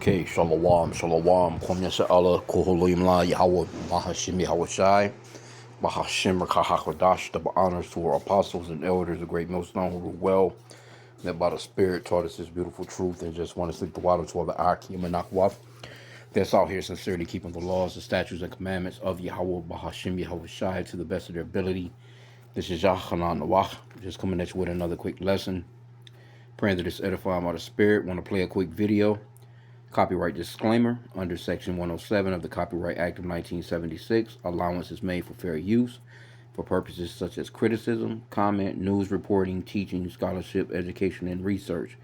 Okay, shalom, shalom. Kwam Yasha Allah, Koholim La, Yahweh, Bahashim, Yahweh Shai, Bahashim, Rakahakwadash, the honors to our apostles and elders, the great millstone who rule well, that by the Spirit taught us this beautiful truth and just want to sleep the water to all the H.I.M and Akwaf. That's out here sincerely keeping the laws, the statutes, and commandments of Yahweh, Bahashim, Yahweh Shai to the best of their ability. This is Yachanan Nawach, just coming at you with another quick lesson. Praying that it's edifying by the Spirit. Want to play a quick video. Copyright disclaimer. Under Section 107 of the Copyright Act of 1976, allowance is made for fair use for purposes such as criticism, comment, news reporting, teaching, scholarship, education, and research.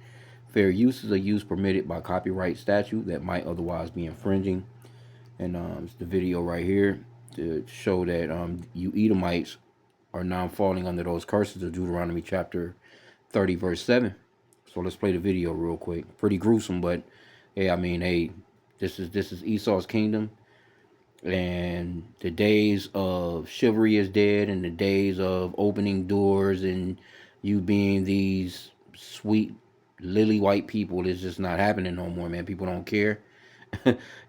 Fair use is a use permitted by copyright statute that might otherwise be infringing. And it's the video right here to show that you Edomites are now falling under those curses of Deuteronomy chapter 30, verse 7. So let's play the video real quick. Pretty gruesome, but hey, I mean, hey, this is Esau's kingdom, and the days of chivalry is dead, and the days of opening doors and you being these sweet lily white people is just not happening no more, man. People don't care.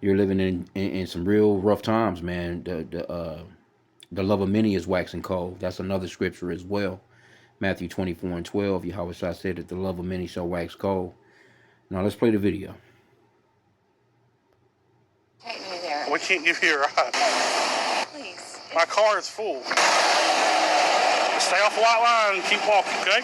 You're living in some real rough times, man. The love of many is waxing cold. That's another scripture as well. Matthew 24:12, Yahweh said that the love of many shall wax cold. Now let's play the video. Take me there. We can't give you a ride. Please. My car is full. Stay off the white line and keep walking, okay?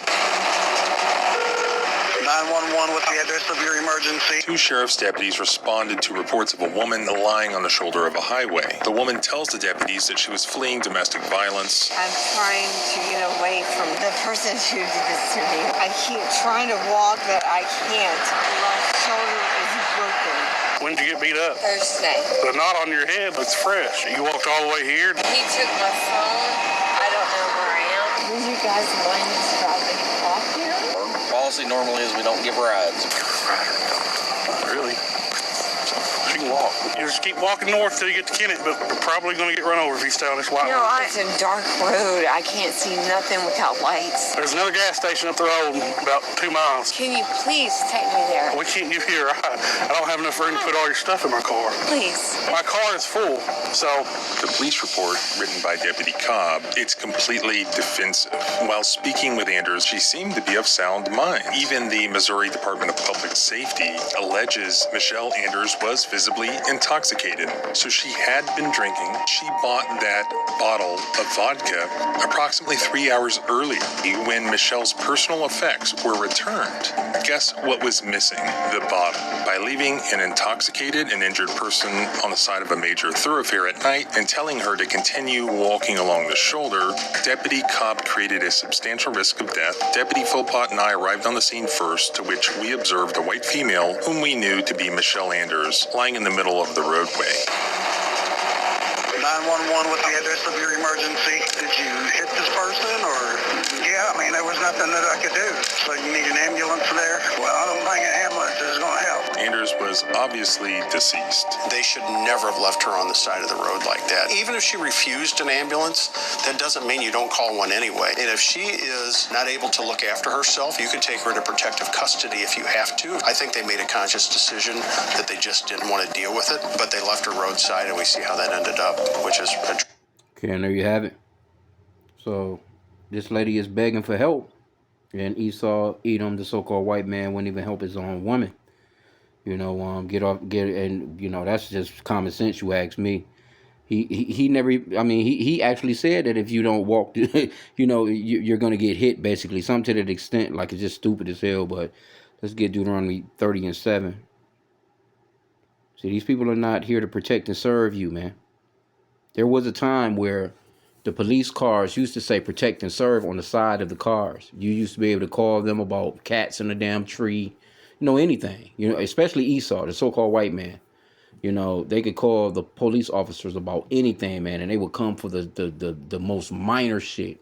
911 with the address of your emergency. Two sheriff's deputies responded to reports of a woman lying on the shoulder of a highway. The woman tells the deputies that she was fleeing domestic violence. I'm trying to get away from the person who did this to me. I keep trying to walk, but I can't. My shoulder is broken. When did you get beat up? Thursday. The knot on your head looks fresh. You walked all the way here? He took my phone. I don't know where I am. Would you guys mind just dropping off here? Policy normally is we don't give rides. Really? She can walk. You just keep walking north till you get to Kennett, but you're probably going to get run over if you stay on this white line. It's a dark road. I can't see nothing without lights. There's another gas station up the road about 2 miles. Can you please take me there? We can't give you a ride. I don't have enough room to put all your stuff in my car. Please. My car is full, so... The police report, written by Deputy Cobb, it's completely defensive. While speaking with Anders, she seemed to be of sound mind. Even the Missouri Department of Public Safety alleges Michelle Anders was visibly intoxicated. So she had been drinking. She bought that bottle of vodka approximately 3 hours earlier when Michelle's personal effects were returned. Guess what was missing? The bottle. By leaving an intoxicated and injured person on the side of a major thoroughfare at night and telling her to continue walking along the shoulder, Deputy Cobb created a substantial risk of death. Deputy Philpott and I arrived on the scene first, to which we observed a white female whom we knew to be Michelle Anders lying in the middle of the roadway. 911 with the address of your emergency. Did you hit this person or? Yeah, I mean, there was nothing that I could do. So you need an ambulance there? Well, I don't think an ambulance is going to help. Anders was obviously deceased. They should never have left her on the side of the road like that. Even if she refused an ambulance, that doesn't mean you don't call one anyway. And if she is not able to look after herself, you can take her into protective custody if you have to. I think they made a conscious decision that they just didn't want to deal with it, but they left her roadside, and we see how that ended up, which is... Okay, and there you have it. So this lady is begging for help, and Esau, Edom, the so-called white man, wouldn't even help his own woman. You know, and you know, that's just common sense. You ask me. He never. I mean, he actually said that if you don't walk, you know, you're gonna get hit. Basically, something to that extent. Like, it's just stupid as hell. But let's get Deuteronomy 30:7. See, these people are not here to protect and serve you, man. There was a time where the police cars used to say protect and serve on the side of the cars. You used to be able to call them about cats in a damn tree, you know, anything, you know, especially Esau, the so-called white man. You know, they could call the police officers about anything, man, and they would come for the most minor shit,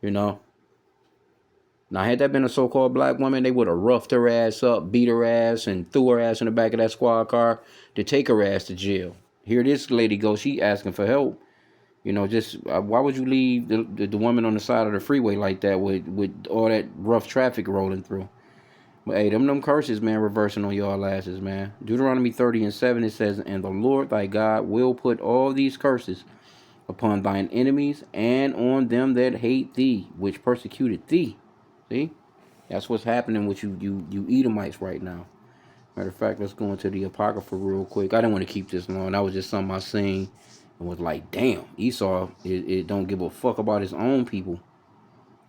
you know. Now, had that been a so-called black woman, they would have roughed her ass up, beat her ass, and threw her ass in the back of that squad car to take her ass to jail. Here this lady goes, she asking for help. You know, just why would you leave the woman on the side of the freeway like that with all that rough traffic rolling through? But hey, them curses, man, reversing on y'all asses, man. Deuteronomy 30:7, it says, "And the Lord thy God will put all these curses upon thine enemies and on them that hate thee, which persecuted thee." See? That's what's happening with you Edomites right now. Matter of fact, let's go into the Apocrypha real quick. I didn't want to keep this long. That was just something I seen and was like, damn, Esau, it don't give a fuck about his own people.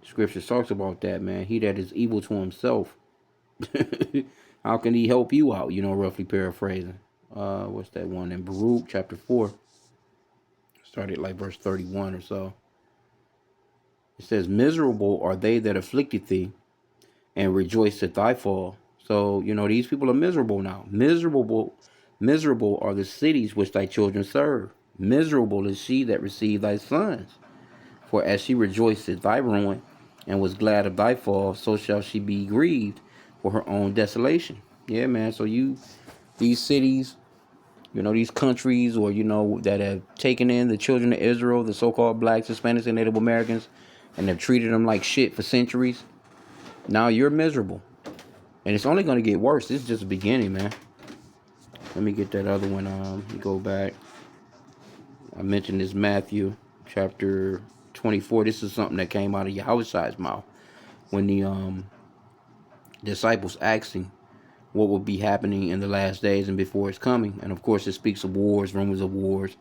Scripture talks about that, man. He that is evil to himself. How can he help you out? You know, roughly paraphrasing. What's that one in Baruch chapter 4? Started like verse 31 or so. It says, "Miserable are they that afflicted thee, and rejoice at thy fall." So, you know, these people are miserable now. Miserable are the cities which thy children serve. Miserable is she that received thy sons. For as she rejoiced at thy ruin, and was glad of thy fall, so shall she be grieved for her own desolation. Yeah, man. So these cities, you know, these countries, or, you know, that have taken in the children of Israel, the so-called blacks, Hispanics, and Native Americans, and have treated them like shit for centuries. Now you're miserable. And it's only going to get worse. This is just the beginning, man. Let me get that other one. Go back. I mentioned this Matthew chapter 24. This is something that came out of Yahweh's mouth when the disciples asked him what would be happening in the last days and before it's coming. And of course, it speaks of wars, rumors of wars,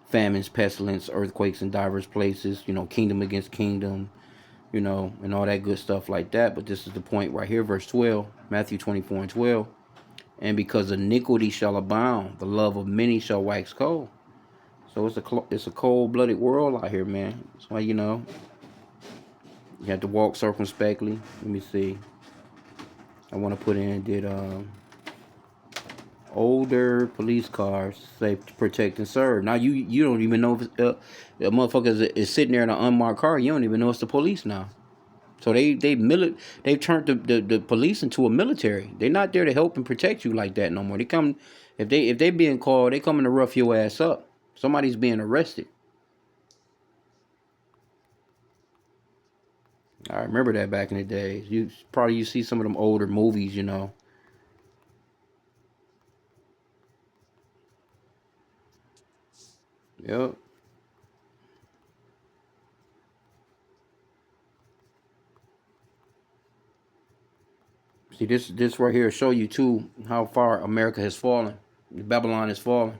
famines, pestilence, earthquakes in diverse places. You know, kingdom against kingdom. You know, and all that good stuff like that. But this is the point right here, verse 12, Matthew 24:12. "And because iniquity shall abound, the love of many shall wax cold." So it's a cold-blooded world out here, man. That's why, you know, you have to walk circumspectly. Let me see. I want to put in, did older police cars say protect and serve? Now you don't even know if a motherfucker is sitting there in an unmarked car. You don't even know it's the police now. So they've turned the police into a military. They're not there to help and protect you like that no more. They come, if they being called, they coming to rough your ass up. Somebody's being arrested. I remember that back in the days. You see some of them older movies, you know. Yep. See, this right here show you too how far America has fallen. Babylon has fallen.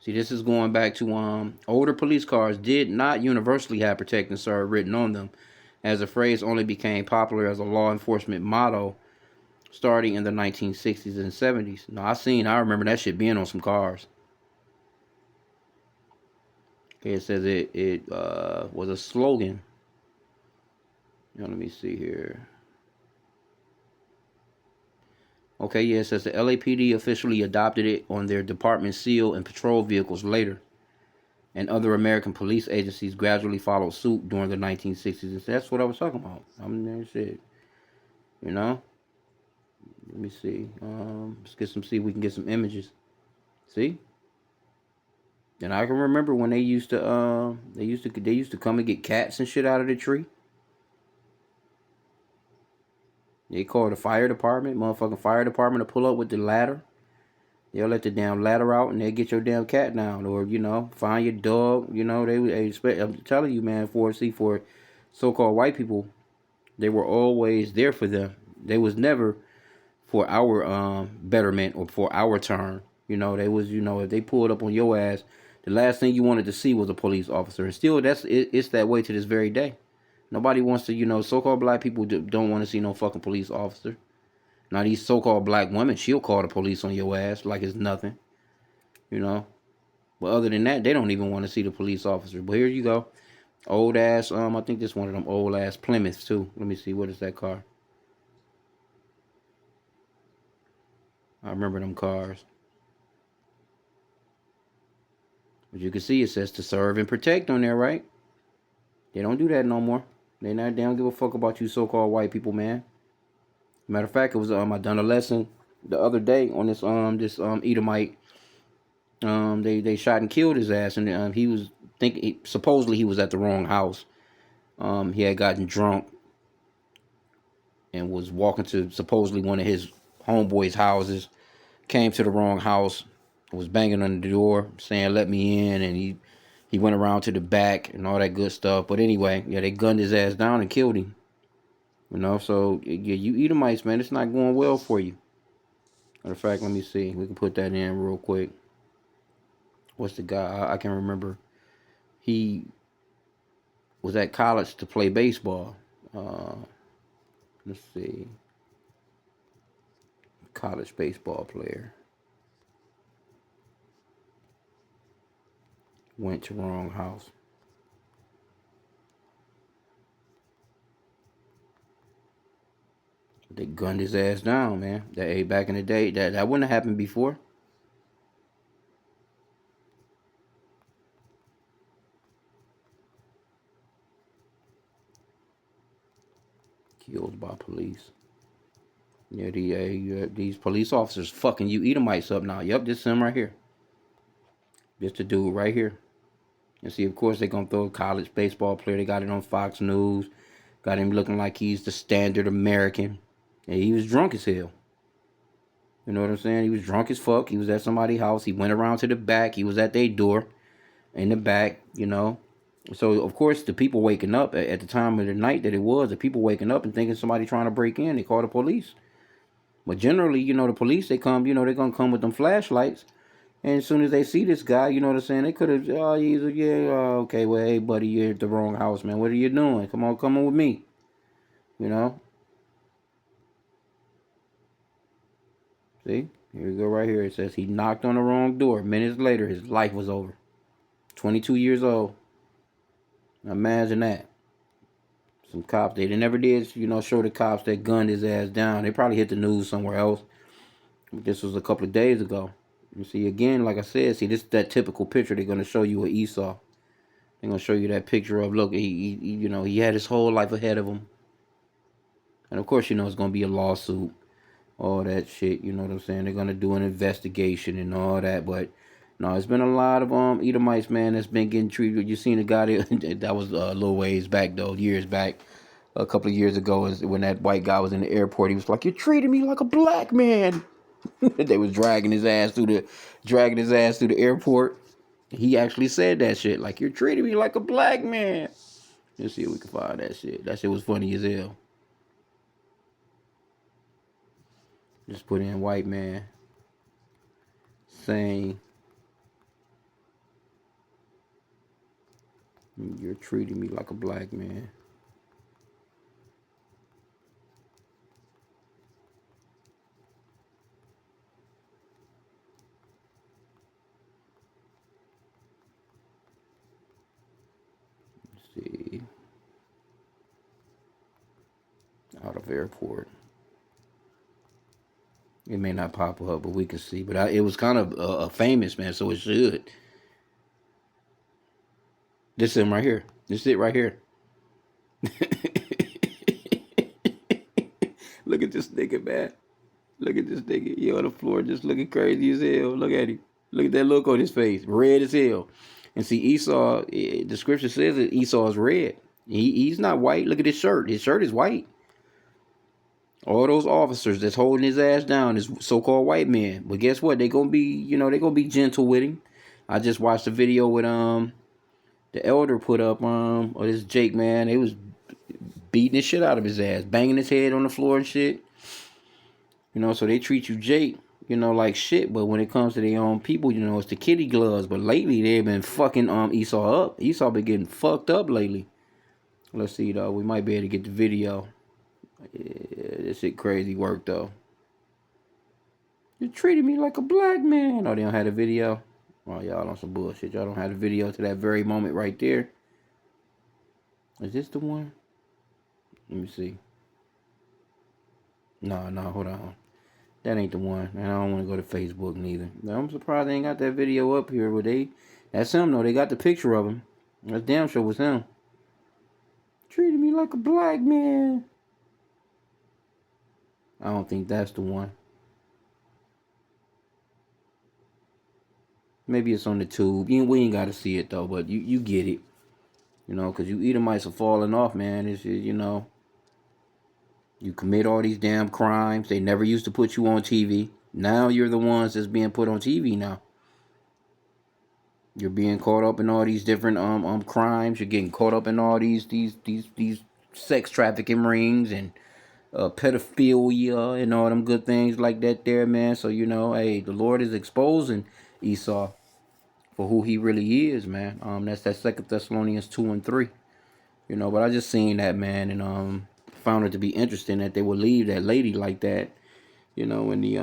See, this is going back to older police cars did not universally have protect and serve written on them, as the phrase only became popular as a law enforcement motto starting in the 1960s and 70s. Now, I remember that shit being on some cars. Okay, it says it was a slogan. Now, let me see here. Okay, yeah, it says the LAPD officially adopted it on their department seal and patrol vehicles later. And other American police agencies gradually followed suit during the 1960s. And that's what I was talking about. Shit. You know? Let me see. See if we can get some images. See? And I can remember when they used to come and get cats and shit out of the tree. They called the fire department, motherfucking fire department, to pull up with the ladder. They'll let the damn ladder out and they'll get your damn cat down. Or, you know, find your dog. You know, they expect, I'm telling you, man, for so-called white people, they were always there for them. They was never for our betterment or for our turn. You know, they was, you know, if they pulled up on your ass, the last thing you wanted to see was a police officer. And still, it's that way to this very day. Nobody wants to, you know, so-called black people don't want to see no fucking police officer. Now, these so-called black women, she'll call the police on your ass like it's nothing, you know. But other than that, they don't even want to see the police officer. But here you go. Old ass, I think this one of them old ass Plymouths too. Let me see, what is that car? I remember them cars. But you can see it says to serve and protect on there, right? They don't do that no more. They don't give a fuck about you so-called white people, man. Matter of fact, it was I done a lesson the other day on this Edomite. They shot and killed his ass, and he was supposedly he was at the wrong house. He had gotten drunk, and was walking to supposedly one of his homeboys' houses. Came to the wrong house, was banging on the door, saying "let me in," and he went around to the back and all that good stuff. But anyway, yeah, they gunned his ass down and killed him. So yeah, you Edomites, man, it's not going well for you. Matter of fact, let me see. We can put that in real quick. What's the guy? I can't remember. He was at college to play baseball. Let's see. College baseball player. Went to wrong house. They gunned his ass down, man. That back in the day, that wouldn't have happened before. Killed by police. Yeah, these police officers fucking you Edomites up now. Yep, this him right here. Just the dude right here. And see, of course, they're gonna throw a college baseball player. They got it on Fox News. Got him looking like he's the standard American. And he was drunk as hell. You know what I'm saying? He was drunk as fuck. He was at somebody's house. He went around to the back. He was at their door in the back, So, of course, the people waking up at the time of the night that it was, the people waking up and thinking somebody trying to break in, they call the police. But generally, the police, they come, they're going to come with them flashlights. And as soon as they see this guy, you know what I'm saying, they could have, okay, well, hey, buddy, you're at the wrong house, man. What are you doing? Come on with me. See? Here we go right here. It says he knocked on the wrong door. Minutes later, his life was over. 22 years old. Imagine that. Some cops, they never did, show the cops that gunned his ass down. They probably hit the news somewhere else. But this was a couple of days ago. You see, again, like I said, this is that typical picture they're going to show you of Esau. They're going to show you that picture of, look, he had his whole life ahead of him. And of course, it's going to be a lawsuit. All that shit, you know what I'm saying? They're going to do an investigation and all that. But, no, it's been a lot of Edomites, man, that's been getting treated. You seen the guy that was a little ways back, though, years back. A couple of years ago, when that white guy was in the airport, he was like, "You're treating me like a black man." They was dragging his ass through the airport. He actually said that shit, like, "You're treating me like a black man." Let's see if we can find that shit. That shit was funny as hell. Just put in white man saying, "You're treating me like a black man." See, out of airport. It may not pop up, but we can see. But it was kind of famous, man, so it should. This is him right here. This is it right here. Look at this nigga, man. Look at this nigga. He on the floor just looking crazy as hell. Look at him. Look at that look on his face. Red as hell. And see, Esau, the scripture says that Esau is red. He's not white. Look at his shirt. His shirt is white. All those officers that's holding his ass down is so-called white men. But guess what? They gonna be, they gonna be gentle with him. I just watched a video with the elder put up or this Jake, man. They was beating the shit out of his ass, banging his head on the floor and shit. So they treat you, Jake, like shit. But when it comes to their own people, it's the kitty gloves. But lately they've been fucking Esau up. Esau been getting fucked up lately. Let's see though. We might be able to get the video. Yeah, this shit crazy work though. You treated me like a black man. Oh, they don't have the video. Oh, y'all on some bullshit. Y'all don't have the video to that very moment right there. Is this the one? Let me see. No, hold on. That ain't the one. And I don't want to go to Facebook neither. Now, I'm surprised they ain't got that video up here. But that's him though. They got the picture of him. That damn sure was him. Treated me like a black man. I don't think that's the one. Maybe it's on the tube. We ain't got to see it, though. But you get it. Because you Edomites are falling off, man. It's, You commit all these damn crimes. They never used to put you on TV. Now you're the ones that's being put on TV now. You're being caught up in all these different crimes. You're getting caught up in all these sex trafficking rings and pedophilia and all them good things like that there, man. So, you know, hey, the Lord is exposing Esau for who he really is, man. That's that 2 Thessalonians 2:3. You know, but I just seen that, man, and found it to be interesting that they would leave that lady like that, you know, in the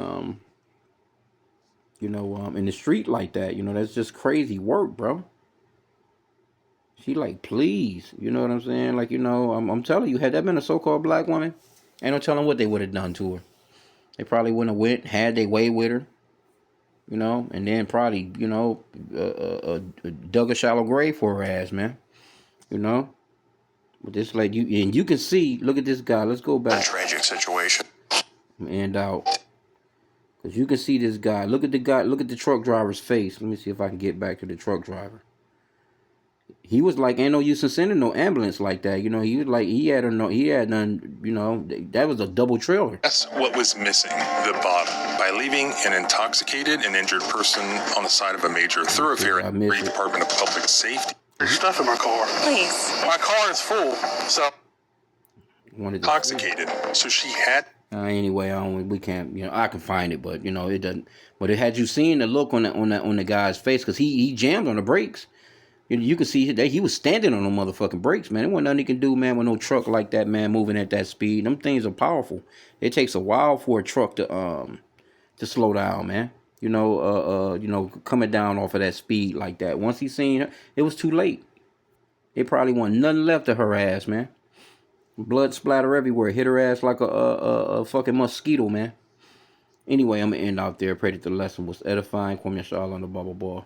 in the street like that. You know, that's just crazy work, bro. She like, please, you know what I'm saying? Like, you know, I'm telling you, had that been a so-called black woman, ain't no telling what they would have done to her. They probably wouldn't have went, had their way with her, you know, and then probably, you know, dug a shallow grave for her ass, man. You know, but this like you can see. Look at this guy. Let's go back. A tragic situation. And out, cause you can see this guy. Look at the guy. Look at the truck driver's face. Let me see if I can get back to the truck driver. He was like, ain't no use in sending no ambulance like that. You know, he was like, he had none. You know, that was a double trailer. That's what was missing, the bottom. By leaving an intoxicated and injured person on the side of a major thoroughfare in the Department of Public Safety. There's stuff in my car. Please. My car is full, so Intoxicated, so she had. Anyway, we can't. You know, I can find it, but you know, it doesn't. But it had you seen the look on the guy's face, cause he jammed on the brakes. You can see that he was standing on them motherfucking brakes, man. There wasn't nothing he can do, man, with no truck like that, man, moving at that speed. Them things are powerful. It takes a while for a truck to slow down, man. You know, coming down off of that speed like that. Once he seen her, it was too late. It probably wasn't nothing left of her ass, man. Blood splatter everywhere. Hit her ass like a fucking mosquito, man. Anyway, I'm gonna end out there. Pray that the lesson was edifying. Kwame Yashal on the Bubble Ball.